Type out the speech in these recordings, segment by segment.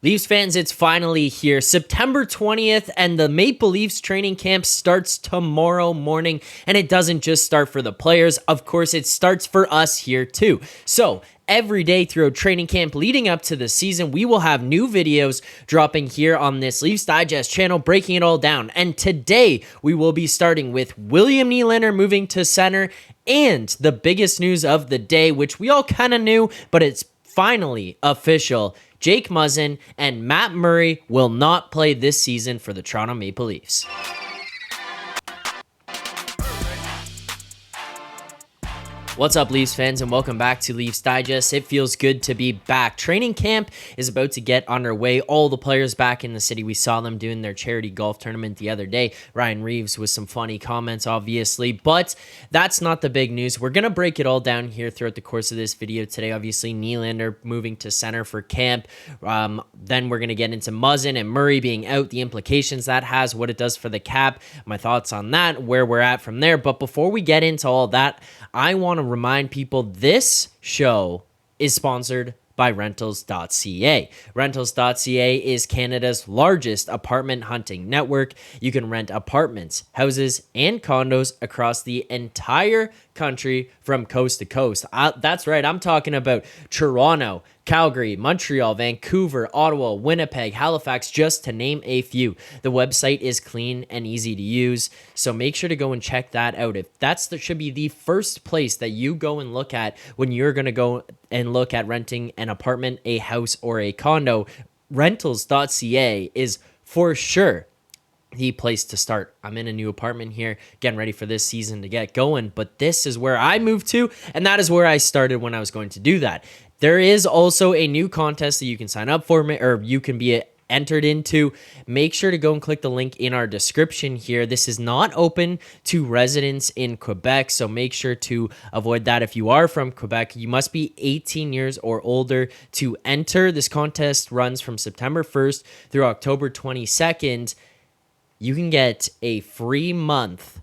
Leafs fans, it's finally here, September 20th, and the Maple Leafs training camp starts tomorrow morning, and it doesn't just start for the players. Of course, it starts for us here too. So every day throughout training camp leading up to the season, we will have new videos dropping here on this Leafs Digest channel, breaking it all down. And today, we will be starting with William Nylander moving to center, and the biggest news of the day, which we all kind of knew, but it's finally official. Jake Muzzin and Matt Murray will not play this season for the Toronto Maple Leafs. What's up, Leafs fans, and welcome back to Leafs Digest. It feels good to be back. Training camp is about to get underway. All the players back in the city. We saw them doing their charity golf tournament the other day. Ryan Reeves with some funny comments, obviously, but that's not the big news. We're going to break it all down here throughout the course of this video today. Obviously, Nylander moving to center for camp. Then we're going to get into Muzzin and Murray being out, the implications that has, what it does for the cap, my thoughts on that, where we're at from there. But before we get into all that, I want to remind people this show is sponsored by rentals.ca. Rentals.ca is Canada's largest apartment hunting network. You can rent apartments, houses, and condos across the entire country from coast to coast. That's right, I'm talking about Toronto, Calgary, Montreal, Vancouver, Ottawa, Winnipeg, Halifax, just to name a few. The website is clean and easy to use, so make sure to go and check that out. If should be the first place that you go and look at when you're going to go and look at renting an apartment, a house, or a condo, rentals.ca is for sure the place to start. I'm in a new apartment here, getting ready for this season to get going, but this is where I moved to, and that is where I started when I was going to do that. There is also a new contest that you can sign up for, or you can be entered into. Make sure to go and click the link in our description here. This is not open to residents in Quebec, so make sure to avoid that. If you are from Quebec, you must be 18 years or older to enter. This contest runs from September 1st through October 22nd. You can get a free month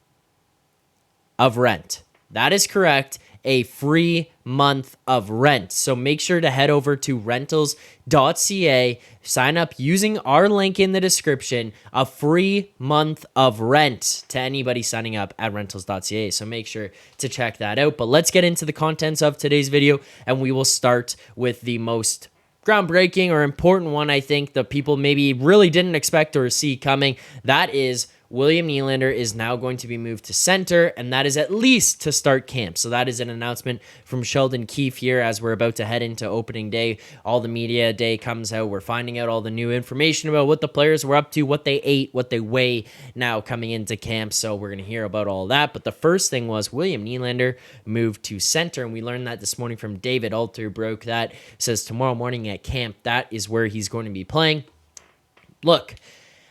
of rent. That is correct. A free month of rent. So make sure to head over to rentals.ca, sign up using our link in the description, a free month of rent to anybody signing up at rentals.ca. So make sure to check that out. But let's get into the contents of today's video, and we will start with the most groundbreaking or important one, I think, that people maybe really didn't expect or see coming. That is William Nylander is now going to be moved to center, and that is at least to start camp. So that is an announcement from Sheldon Keefe here as we're about to head into opening day. All the media day comes out. We're finding out all the new information about what the players were up to, what they ate, what they weigh now coming into camp. So we're going to hear about all that. But the first thing was William Nylander moved to center, and we learned that this morning from David Alter broke that. Says tomorrow morning at camp, that is where he's going to be playing. Look,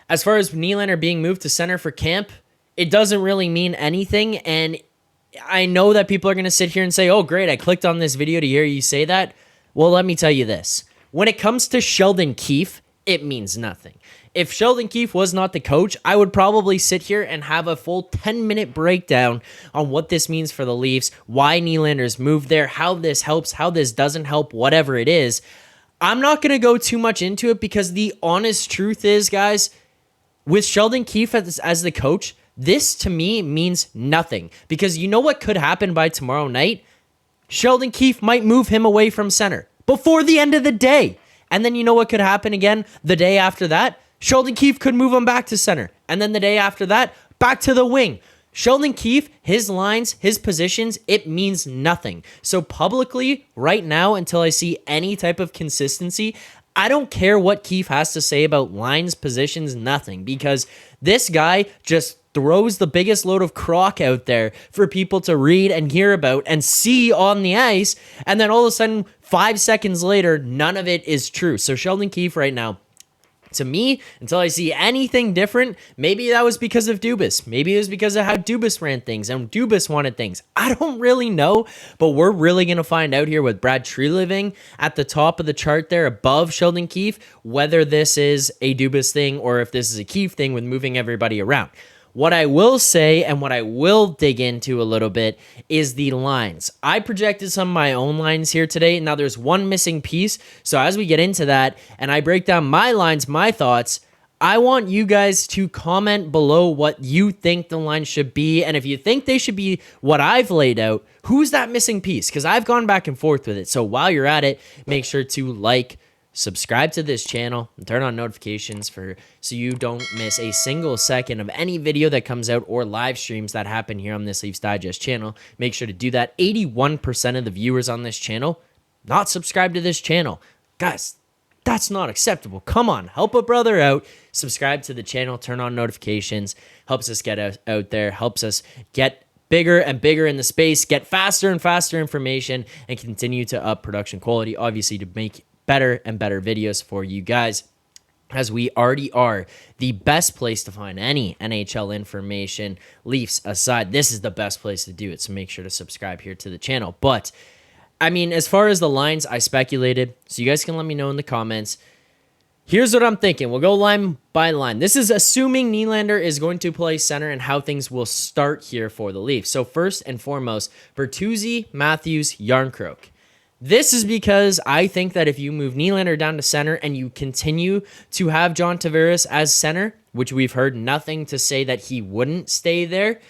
as far as Nylander being moved to center for camp, it doesn't really mean anything. And I know that people are going to sit here and say, oh, great, I clicked on this video to hear you say that. Well, let me tell you this. When it comes to Sheldon Keefe, it means nothing. If Sheldon Keefe was not the coach, I would probably sit here and have a full 10-minute breakdown on what this means for the Leafs, why Nylander's moved there, how this helps, how this doesn't help, whatever it is. I'm not going to go too much into it because the honest truth is, guys, with Sheldon Keefe as the coach, this to me means nothing. Because you know what could happen by tomorrow night? Sheldon Keefe might move him away from center before the end of the day. And then you know what could happen again the day after that? Sheldon Keefe could move him back to center. And then the day after that, back to the wing. Sheldon Keefe, his lines, his positions, it means nothing. So publicly, right now, until I see any type of consistency, I don't care what Keefe has to say about lines, positions, nothing, because this guy just throws the biggest load of crock out there for people to read and hear about and see on the ice, and then all of a sudden, 5 seconds later, none of it is true. So Sheldon Keefe right now, to me, until I see anything different, maybe that was because of Dubas. Maybe it was because of how Dubas ran things and Dubas wanted things. I don't really know, but we're really going to find out here with Brad Treliving at the top of the chart there above Sheldon Keefe, whether this is a Dubas thing or if this is a Keefe thing with moving everybody around. What I will say and what I will dig into a little bit is the lines. I projected some of my own lines here today. Now there's one missing piece. So as we get into that and I break down my lines, my thoughts, I want you guys to comment below what you think the line should be. And if you think they should be what I've laid out, who's that missing piece? Because I've gone back and forth with it. So while you're at it, make sure to like, subscribe to this channel, and turn on notifications so you don't miss a single second of any video that comes out or live streams that happen here on this Leafs Digest channel. Make sure to do that. 81% of the viewers on this channel not subscribed to this channel. Guys, that's not acceptable. Come on, help a brother out. Subscribe to the channel, turn on notifications. Helps us get out there, helps us get bigger and bigger in the space, get faster and faster information, and continue to up production quality, obviously, to make better and better videos for you guys, as we already are the best place to find any NHL information. Leafs aside, this is the best place to do it, so make sure to subscribe here to the channel. But I mean, as far as the lines, I speculated, so you guys can let me know in the comments. Here's what I'm thinking. We'll go line by line. This is assuming Nylander is going to play center and how things will start here for the Leafs. So first and foremost, Bertuzzi, Matthews, Järnkrok. This is because I think that if you move Nylander down to center and you continue to have John Tavares as center, which we've heard nothing to say that he wouldn't stay there,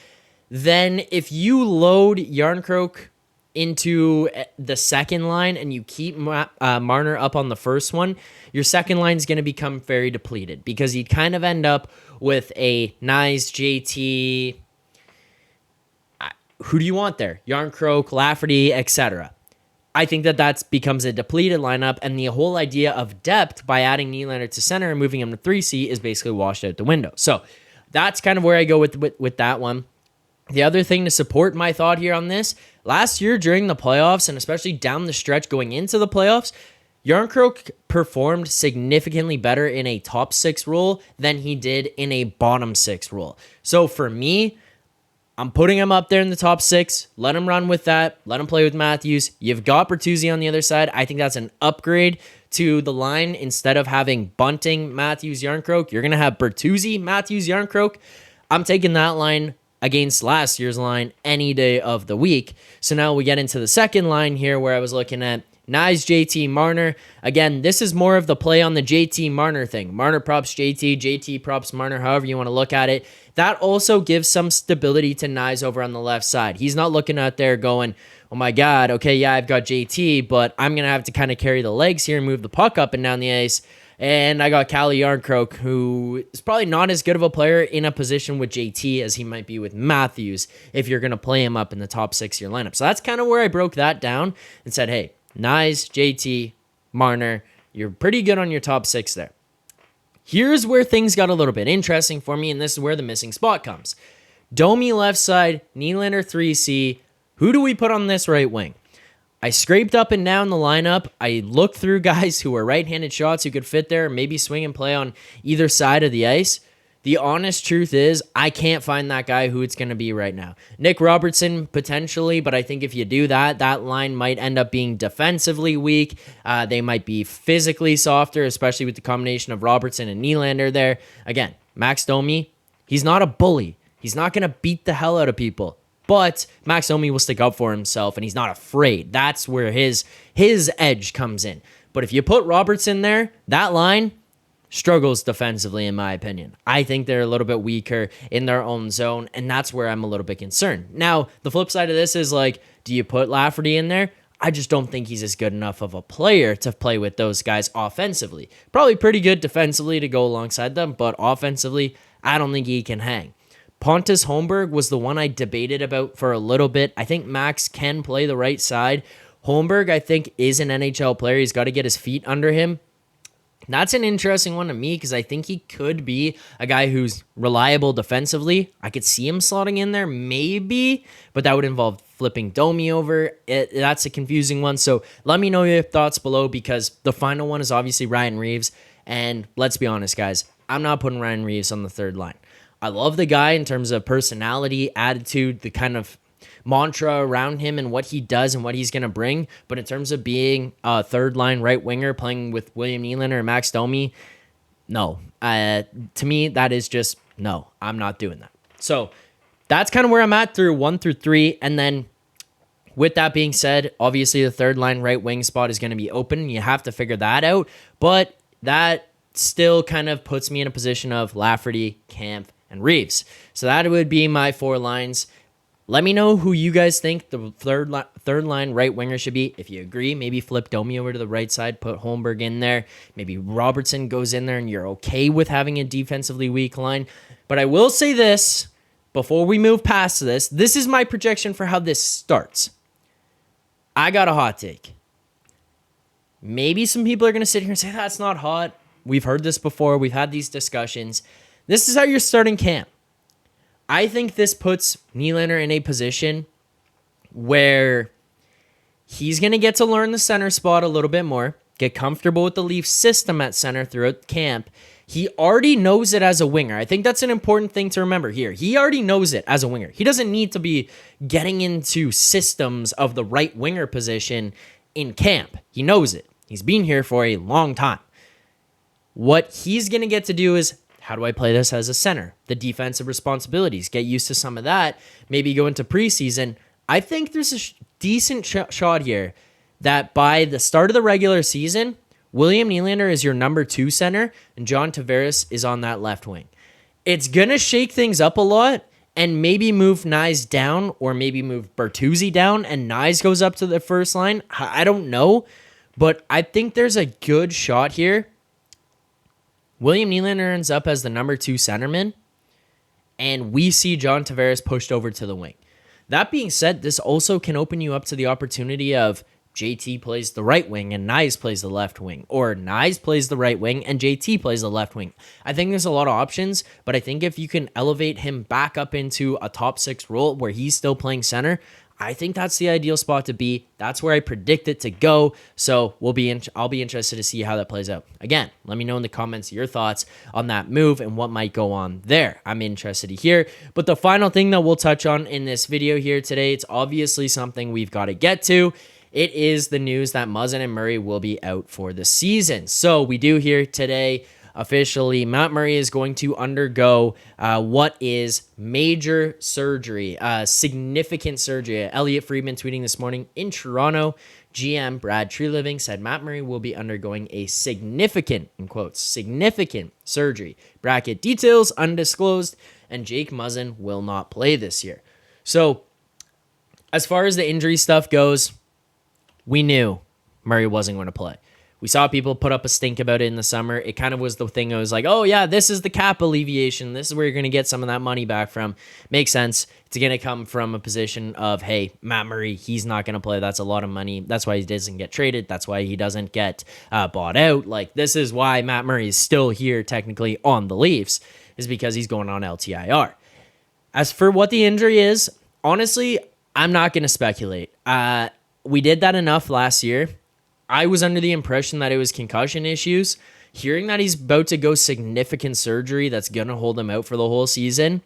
then if you load Järnkrok into the second line and you keep Marner up on the first one, your second line is going to become very depleted because you'd kind of end up with a Nyes, JT, who do you want there? Järnkrok, Lafferty, etc. I think that becomes a depleted lineup, and the whole idea of depth by adding Nylander to center and moving him to 3C is basically washed out the window. So that's kind of where I go with that one. The other thing to support my thought here on this, last year during the playoffs, and especially down the stretch going into the playoffs, Järnkrok performed significantly better in a top 6 role than he did in a bottom 6 role. So for me, I'm putting him up there in the top 6. Let him run with that. Let him play with Matthews. You've got Bertuzzi on the other side. I think that's an upgrade to the line. Instead of having Bunting, Matthews, Järnkrok, you're going to have Bertuzzi, Matthews, Järnkrok. I'm taking that line against last year's line any day of the week. So now we get into the second line here where I was looking at Nyes, JT, Marner. Again, this is more of the play on the JT Marner thing. Marner props JT, JT props Marner, however you want to look at it. That also gives some stability to Nyes over on the left side. He's not looking out there going, oh my God, okay, yeah, I've got JT, but I'm going to have to kind of carry the legs here and move the puck up and down the ice. And I got Calle Järnkrok, who is probably not as good of a player in a position with JT as he might be with Matthews if you're going to play him up in the top 6 of your lineup. So that's kind of where I broke that down and said, hey, Nyes, JT, Marner, you're pretty good on your top 6 there. Here's where things got a little bit interesting for me, and this is where the missing spot comes. Domi left side, Nylander 3C. Who do we put on this right wing? I scraped up and down the lineup. I looked through guys who were right-handed shots who could fit there, maybe swing and play on either side of the ice. The honest truth is I can't find that guy who it's going to be right now. Nick Robertson, potentially, but I think if you do that, that line might end up being defensively weak. They might be physically softer, especially with the combination of Robertson and Nylander there. Again, Max Domi, he's not a bully. He's not going to beat the hell out of people. But Max Domi will stick up for himself, and he's not afraid. That's where his edge comes in. But if you put Robertson there, that line struggles defensively, in my opinion. I think they're a little bit weaker in their own zone, and that's where I'm a little bit concerned. Now, the flip side of this is, like, do you put Lafferty in there? I just don't think he's as good enough of a player to play with those guys offensively. Probably pretty good defensively to go alongside them, but offensively, I don't think he can hang. Pontus Holmberg was the one I debated about for a little bit. I think Max can play the right side. Holmberg, I think, is an NHL player. He's got to get his feet under him. That's an interesting one to me because I think he could be a guy who's reliable defensively. I could see him slotting in there, maybe, but that would involve flipping Domi over. That's a confusing one. So let me know your thoughts below because the final one is obviously Ryan Reeves. And let's be honest, guys, I'm not putting Ryan Reeves on the third line. I love the guy in terms of personality, attitude, the kind of mantra around him and what he does and what he's going to bring. But in terms of being a third line right winger playing with William Nylander and Max Domi, no. To me, that is just no. I'm not doing that. So that's kind of where I'm at through 1 through 3. And then with that being said, obviously the third line right wing spot is going to be open. You have to figure that out. But that still kind of puts me in a position of Lafferty, Camp, and Reeves. So that would be my 4 lines. Let me know who you guys think the third line right winger should be. If you agree, maybe flip Domi over to the right side, put Holmberg in there. Maybe Robertson goes in there and you're okay with having a defensively weak line. But I will say this, before we move past this is my projection for how this starts. I got a hot take. Maybe some people are going to sit here and say, that's not hot. We've heard this before. We've had these discussions. This is how you're starting camp. I think this puts Nylander in a position where he's going to get to learn the center spot a little bit more, get comfortable with the Leafs system at center throughout camp. He already knows it as a winger. I think that's an important thing to remember here. He already knows it as a winger. He doesn't need to be getting into systems of the right winger position in camp. He knows it. He's been here for a long time. What he's going to get to do is, how do I play this as a center? The defensive responsibilities, get used to some of that, maybe go into preseason. I think there's a decent shot here that by the start of the regular season, William Nylander is your number 2 center, and John Tavares is on that left wing. It's going to shake things up a lot, and maybe move Nyes down, or maybe move Bertuzzi down, and Nyes goes up to the first line. I don't know, but I think there's a good shot here. William Nylander ends up as the number 2 centerman, and we see John Tavares pushed over to the wing. That being said, this also can open you up to the opportunity of JT plays the right wing and Nyes plays the left wing, or Nyes plays the right wing and JT plays the left wing. I think there's a lot of options, but I think if you can elevate him back up into a top 6 role where he's still playing center, I think that's the ideal spot to be. That's where I predict it to go. So I'll be interested to see how that plays out. Again, let me know in the comments your thoughts on that move and what might go on there. I'm interested to hear. But the final thing that we'll touch on in this video here today, it's obviously something we've got to get to. It is the news that Muzzin and Murray will be out for the season. So we do hear today, officially, Matt Murray is going to undergo what is major surgery, significant surgery. Elliot Friedman tweeting this morning in Toronto, GM Brad Treliving said Matt Murray will be undergoing a significant, in quotes, significant surgery. Bracket details undisclosed, and Jake Muzzin will not play this year. So as far as the injury stuff goes, we knew Murray wasn't going to play. We saw people put up a stink about it in the summer. It kind of was the thing. I was like, oh yeah, this is the cap alleviation. This is where you're going to get some of that money back from. Makes sense. It's going to come from a position of, hey, Matt Murray, he's not going to play. That's a lot of money. That's why he doesn't get traded. That's why he doesn't get bought out. Like, this is why Matt Murray is still here technically on the Leafs, is because he's going on LTIR. As for what the injury is, honestly, I'm not going to speculate. We did that enough last year. I was under the impression that it was concussion issues. Hearing that he's about to go significant surgery that's going to hold him out for the whole season,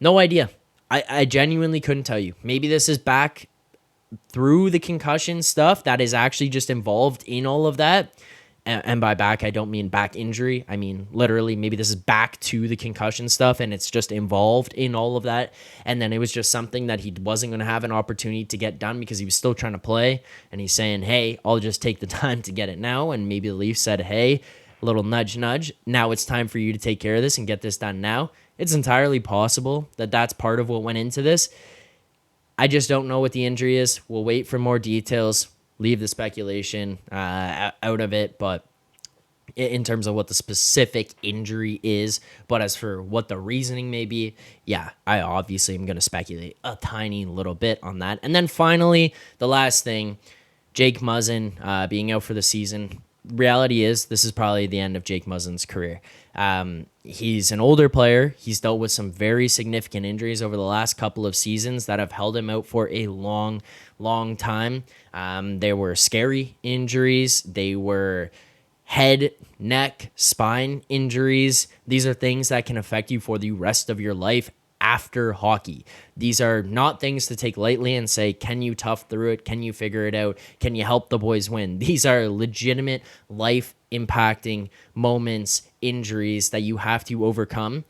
no idea. I genuinely couldn't tell you. Maybe this is back through the concussion stuff that is actually just involved in all of that. And by back, I don't mean back injury. I mean, literally, maybe this is back to the concussion stuff and it's just involved in all of that. And then it was just something that he wasn't going to have an opportunity to get done because he was still trying to play. And he's saying, hey, I'll just take the time to get it now. And maybe the Leafs said, hey, a little nudge, nudge. Now it's time for you to take care of this and get this done now. It's entirely possible that that's part of what went into this. I just don't know what the injury is. We'll wait for more details. Leave the speculation out of it, but in terms of what the specific injury is, but as for what the reasoning may be, yeah, I obviously am going to speculate a tiny little bit on that. And then finally, the last thing, Jake Muzzin being out for the season. Reality is this is probably the end of Jake Muzzin's career. He's an older player. He's dealt with some very significant injuries over the last couple of seasons that have held him out for a long time. They were scary injuries. They were head, neck, spine injuries. These are things that can affect you for the rest of your life after hockey. These are not things to take lightly and say, can you tough through it? Can you figure it out? Can you help the boys win? These are legitimate life impacting moments, injuries that you have to overcome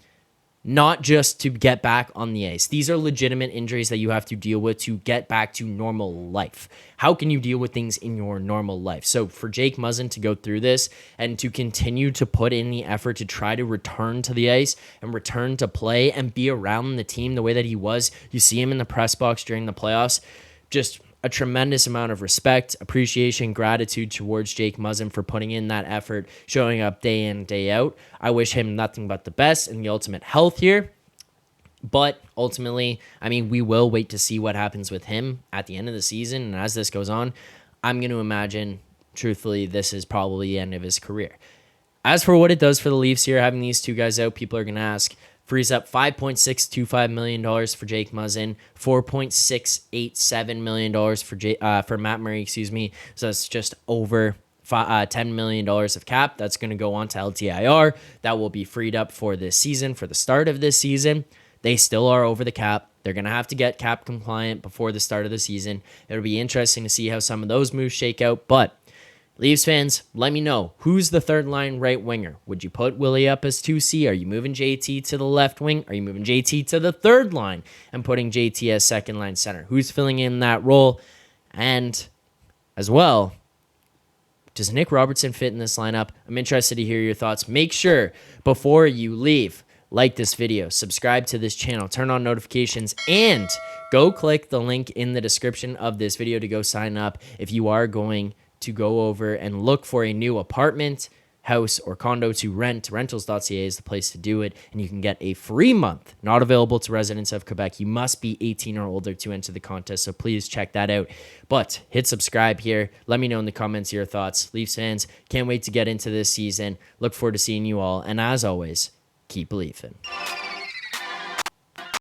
not just to get back on the ice. These are legitimate injuries that you have to deal with to get back to normal life. How can you deal with things in your normal life? So for Jake Muzzin to go through this and to continue to put in the effort to try to return to the ice and return to play and be around the team the way that he was, you see him in the press box during the playoffs, just a tremendous amount of respect, appreciation, gratitude towards Jake Muzzin for putting in that effort, showing up day in, day out. I wish him nothing but the best and the ultimate health here. But ultimately, I mean, we will wait to see what happens with him at the end of the season. And as this goes on, I'm going to imagine, truthfully, this is probably the end of his career. As for what it does for the Leafs here, having these two guys out, people are going to ask, frees up $5.625 million for Jake Muzzin, $4.687 million for Matt Murray, So that's just over $10 million of cap. That's going to go on to LTIR. That will be freed up for this season, for the start of this season. They still are over the cap. They're going to have to get cap compliant before the start of the season. It'll be interesting to see how some of those moves shake out, but Leafs fans, let me know, who's the third line right winger? Would you put Willie up as 2C? Are you moving JT to the left wing? Are you moving JT to the third line and putting JT as second line center? Who's filling in that role? And as well, does Nick Robertson fit in this lineup? I'm interested to hear your thoughts. Make sure before you leave, like this video, subscribe to this channel, turn on notifications, and go click the link in the description of this video to go sign up if you are going to go over and look for a new apartment, house, or condo to rent. Rentals.ca is the place to do it, and you can get a free month, not available to residents of Quebec. You must be 18 or older to enter the contest, so please check that out. But hit subscribe here. Let me know in the comments your thoughts. Leafs fans, can't wait to get into this season. Look forward to seeing you all, and as always, keep believing.